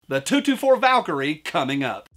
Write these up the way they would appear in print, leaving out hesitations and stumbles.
The 224 Valkyrie coming up.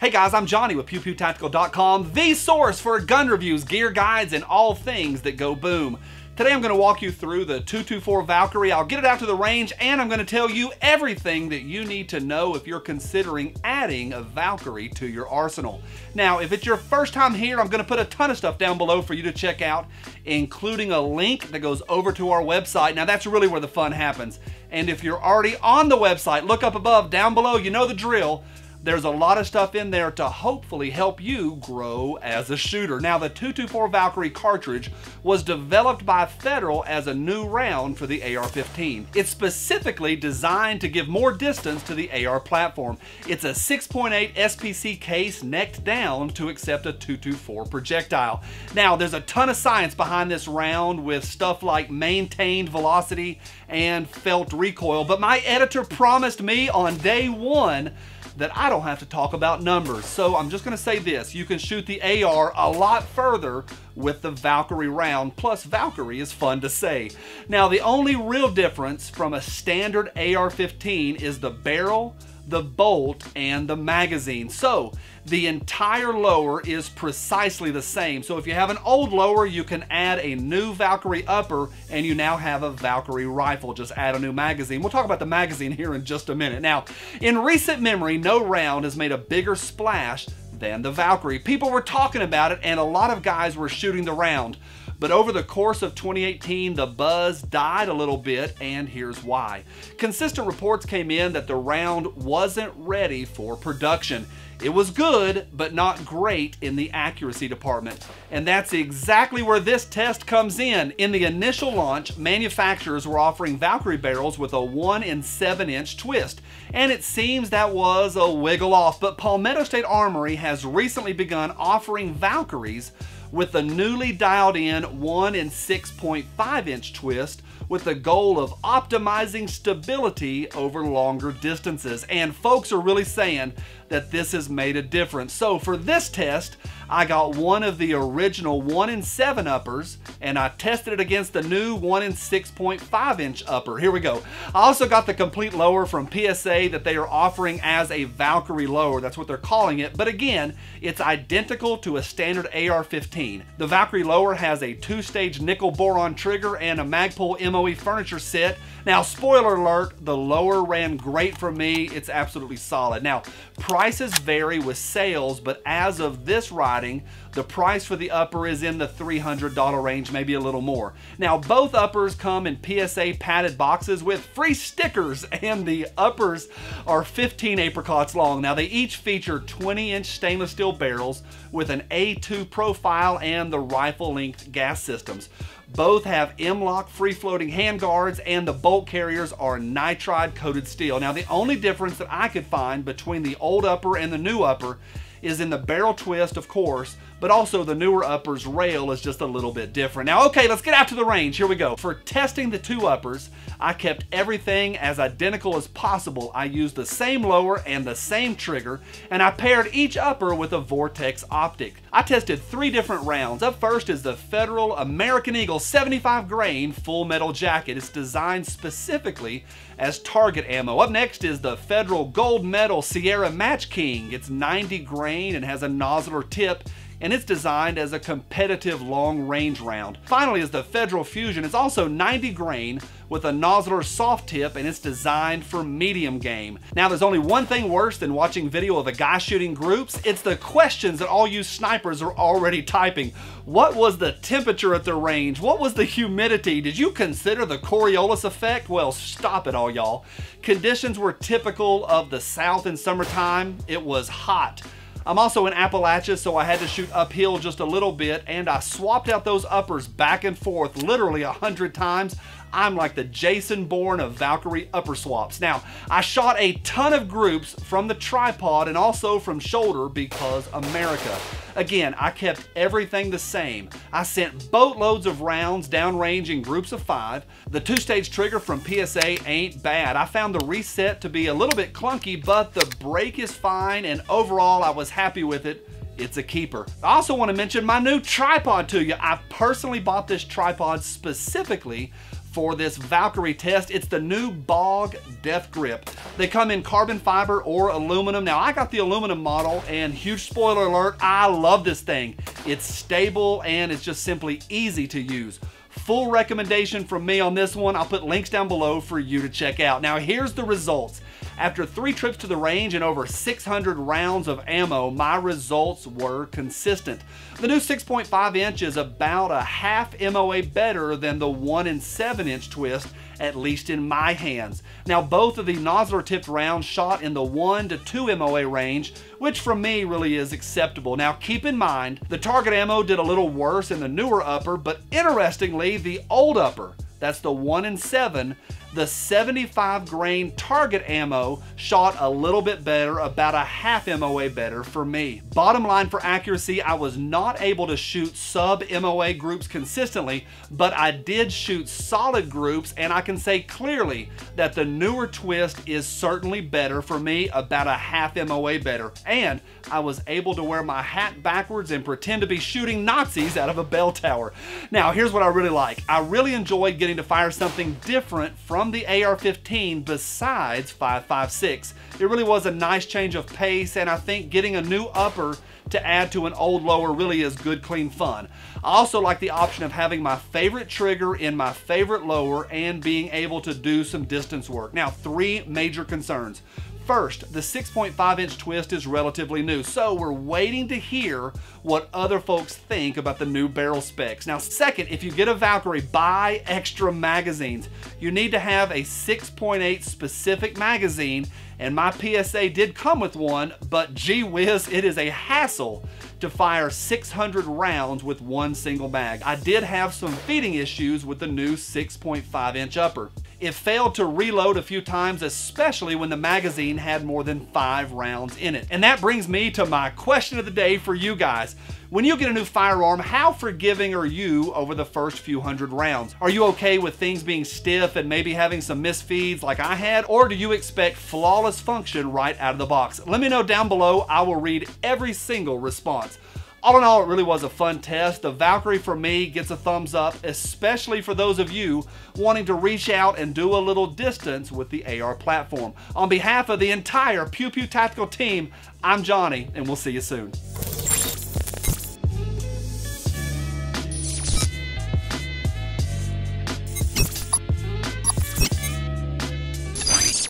Hey guys, I'm Johnny with PewPewTactical.com, the source for gun reviews, gear guides, and all things that go boom. Today I'm going to walk you through the 224 Valkyrie. I'll get it out to the range, and I'm going to tell you everything that you need to know if you're considering adding a Valkyrie to your arsenal. Now, if it's your first time here, I'm going to put a ton of stuff down below for you to check out, including a link that goes over to our website. Now, that's really where the fun happens. And if you're already on the website, look up above, down below, you know the drill. There's a lot of stuff in there to hopefully help you grow as a shooter. Now, the 224 Valkyrie cartridge was developed by Federal as a new round for the AR-15. It's specifically designed to give more distance to the AR platform. It's a 6.8 SPC case necked down to accept a 224 projectile. Now, there's a ton of science behind this round with stuff like maintained velocity and felt recoil, but my editor promised me on day one that I don't have to talk about numbers. So I'm just going to say this: you can shoot the AR a lot further with the Valkyrie round, plus Valkyrie is fun to say. Now, the only real difference from a standard AR-15 is the barrel, the bolt, and the magazine. So the entire lower is precisely the same. So if you have an old lower, you can add a new Valkyrie upper and you now have a Valkyrie rifle. Just add a new magazine. We'll talk about the magazine here in just a minute. Now, in recent memory, no round has made a bigger splash than the Valkyrie. People were talking about it and a lot of guys were shooting the round. But over the course of 2018, the buzz died a little bit, and here's why. Consistent reports came in that the round wasn't ready for production. It was good, but not great in the accuracy department. And that's exactly where this test comes in. In the initial launch, manufacturers were offering Valkyrie barrels with a 1 in 7-inch twist. And it seems that was a wiggle off, but Palmetto State Armory has recently begun offering Valkyries with the newly dialed in 1 in 6.5-inch twist with the goal of optimizing stability over longer distances. And folks are really saying that this has made a difference. So for this test, I got one of the original 1 in 7 uppers and I tested it against the new 1 in 6.5-inch upper. Here we go. I also got the complete lower from PSA that they are offering as a Valkyrie lower. That's what they're calling it. But again, it's identical to a standard AR-15. The Valkyrie lower has a 2-stage nickel boron trigger and a Magpul MOE furniture set. Now, spoiler alert, the lower ran great for me. It's absolutely solid. Now, prices vary with sales, but as of this writing, the price for the upper is in the $300 range, maybe a little more. Now, both uppers come in PSA padded boxes with free stickers, and the uppers are 15 apricots long. Now, they each feature 20-inch stainless steel barrels with an A2 profile and the rifle-length gas systems. Both have M-LOK free-floating handguards, and the bolt carriers are nitride-coated steel. Now, the only difference that I could find between the old upper and the new upper is in the barrel twist, of course, but also the newer upper's rail is just a little bit different. Now, okay, let's get out to the range. Here we go. For testing the two uppers, I kept everything as identical as possible. I used the same lower and the same trigger, and I paired each upper with a Vortex optic. I tested 3 different rounds. Up first is the Federal American Eagle 75 grain full metal jacket. It's designed specifically as target ammo. Up next is the Federal Gold Medal Sierra Match King. It's 90 grain and has a Nosler tip, and it's designed as a competitive long-range round. Finally is the Federal Fusion. It's also 90 grain with a Nosler soft tip, and it's designed for medium game. Now, there's only one thing worse than watching video of a guy shooting groups. It's the questions that all you snipers are already typing. What was the temperature at the range? What was the humidity? Did you consider the Coriolis effect? Well, stop it all, y'all. Conditions were typical of the South in summertime. It was hot. I'm also in Appalachia, so I had to shoot uphill just a little bit, and I swapped out those uppers back and forth literally 100 times. I'm like the Jason Bourne of Valkyrie upper swaps. Now, I shot a ton of groups from the tripod and also from shoulder because America. Again, I kept everything the same. I sent boatloads of rounds downrange in groups of 5. The 2-stage trigger from PSA ain't bad. I found the reset to be a little bit clunky, but the break is fine, and overall I was happy with it. it's a keeper. I also want to mention my new tripod to you. I personally bought this tripod specifically for this Valkyrie test. It's the new BOG Deathgrip. They come in carbon fiber or aluminum. Now I got the aluminum model, and huge spoiler alert, I love this thing. It's stable and it's just simply easy to use. Full recommendation from me on this one. I'll put links down below for you to check out. Now here's the results. After 3 trips to the range and over 600 rounds of ammo, my results were consistent. The new 6.5 inch is about a half MOA better than the 1 7 inch twist, at least in my hands. Now both of the Nosler tipped rounds shot in the 1 to 2 MOA range, which for me really is acceptable. Now keep in mind, the target ammo did a little worse in the newer upper, but interestingly, the old upper, that's the 1 7, the 75 grain target ammo shot a little bit better, about a half MOA better for me. Bottom line for accuracy, I was not able to shoot sub MOA groups consistently, but I did shoot solid groups, and I can say clearly that the newer twist is certainly better for me, about a half MOA better. And I was able to wear my hat backwards and pretend to be shooting Nazis out of a bell tower. Now here's what I really like. I really enjoyed getting to fire something different from the AR-15 besides 5.56. It really was a nice change of pace, and I think getting a new upper to add to an old lower really is good, clean fun. I also like the option of having my favorite trigger in my favorite lower and being able to do some distance work. Now, 3 major concerns. First, the 6.5 inch twist is relatively new, so we're waiting to hear what other folks think about the new barrel specs. Now second, if you get a Valkyrie, buy extra magazines. You need to have a 6.8 specific magazine, and my PSA did come with one, but gee whiz, it is a hassle to fire 600 rounds with one single mag. I did have some feeding issues with the new 6.5 inch upper. It failed to reload a few times, especially when the magazine had more than 5 rounds in it. And that brings me to my question of the day for you guys. When you get a new firearm, how forgiving are you over the first few hundred rounds? Are you okay with things being stiff and maybe having some misfeeds like I had? Or do you expect flawless function right out of the box? Let me know down below. I will read every single response. All in all, it really was a fun test. The Valkyrie for me gets a thumbs up, especially for those of you wanting to reach out and do a little distance with the AR platform. On behalf of the entire Pew Pew Tactical team, I'm Johnny, and we'll see you soon.